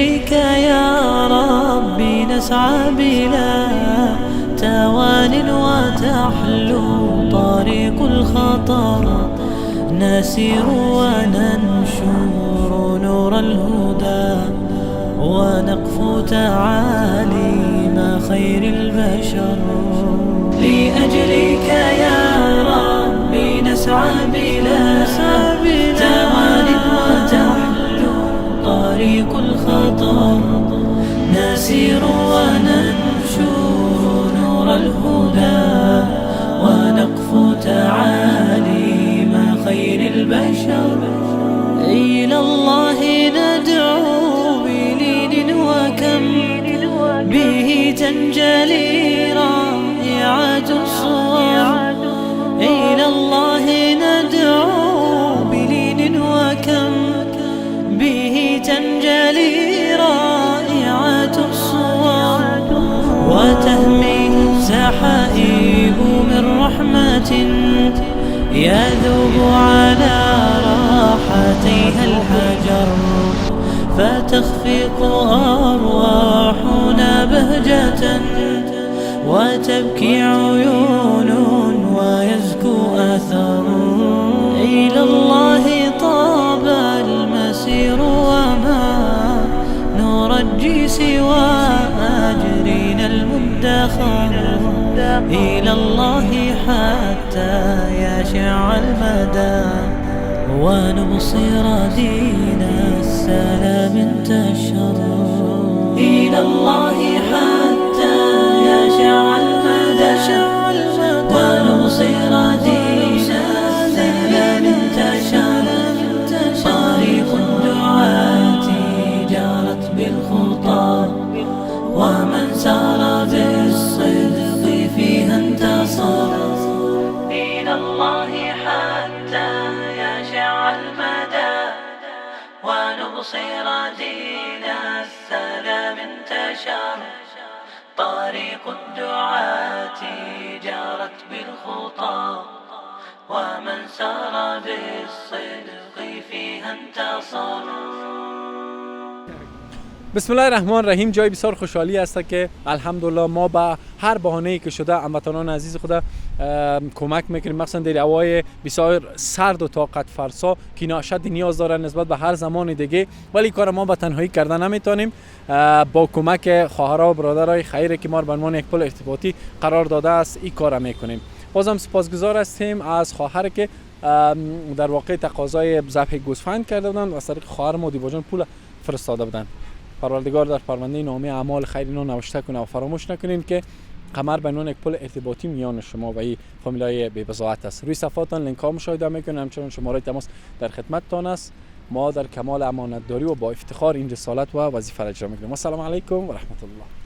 لأجلك يا ربي نسعى بلا توان وتحلو طريق الخطر، نسير وننشر نور الهدى، ونقفو تعاليم خير البشر. لأجلك يا ربي نسعى بلا توان وتحلو طريق الخطر، نسير وننشر نور الهدى، ونقفو تعاليم خير البشر. إلى الله ندعو بلين وكم به تنجلي رائعة الصور. إلى الله ندعو بلين وكم به تنجلي رائعة الصور، وتهمي سحائب من رحمة يذوب على راحتيها الحجر، فتخفق أرواحنا بهجة، وتبكي عيون ويزكو أثر. إلى الله طاب المسير وما نرجي سوى أجرنا المدخر. إلى الله حتى يشع المدى، ونبصر دين السلام انتشر. إلى الله حتى يشع المدى، ونبصر دين السلام انتشر. طريق الدعاة جارت بالخطى، ومن سار بالصدق فيها انتصر. إلى الله حتى يشع المدى، ونبصر دين السلام انتشر. طريق الدعاة جارت بالخطى، ومن سار بالصدق فيها انتصر. بسم الله الرحمن الرحیم. جای بسیار خوشحالی است که الحمدلله ما با هر بهانه‌ای که شده هموطنان عزیز خدا کمک میکنیم، مخصوصا در هوای بسیار سرد و طاقت فرسا که اینا اشد نیاز دارن نسبت به هر زمان دیگه، ولی کار ما به تنهایی کردن نمیتونیم. با کمک خواهرها و برادرای خیری که ما به عنوان یک پل ارتباطی قرار داده است این کار میکنیم. بازم سپاسگزار هستیم از خواهر که در واقع تقاضای ذبح گوسفند کرده بودن و از طریق خواهر ما دیبا جان پول فرستاده بودن. پروردگار در پرونده نامه اعمال خیر اینا نوشته کنه و فراموش نکنین که قمر به عنوان یک پل ارتباطی میان شما و این فامیلای بی بضاعت است. روی صفحاتان لینک ها مشاهده میکنید، همچنین شماره تماس در خدمتتان است. ما در کمال امانتداری و با افتخار این رسالت و وظیفه را اجرا میکنیم. السلام علیکم و رحمت الله.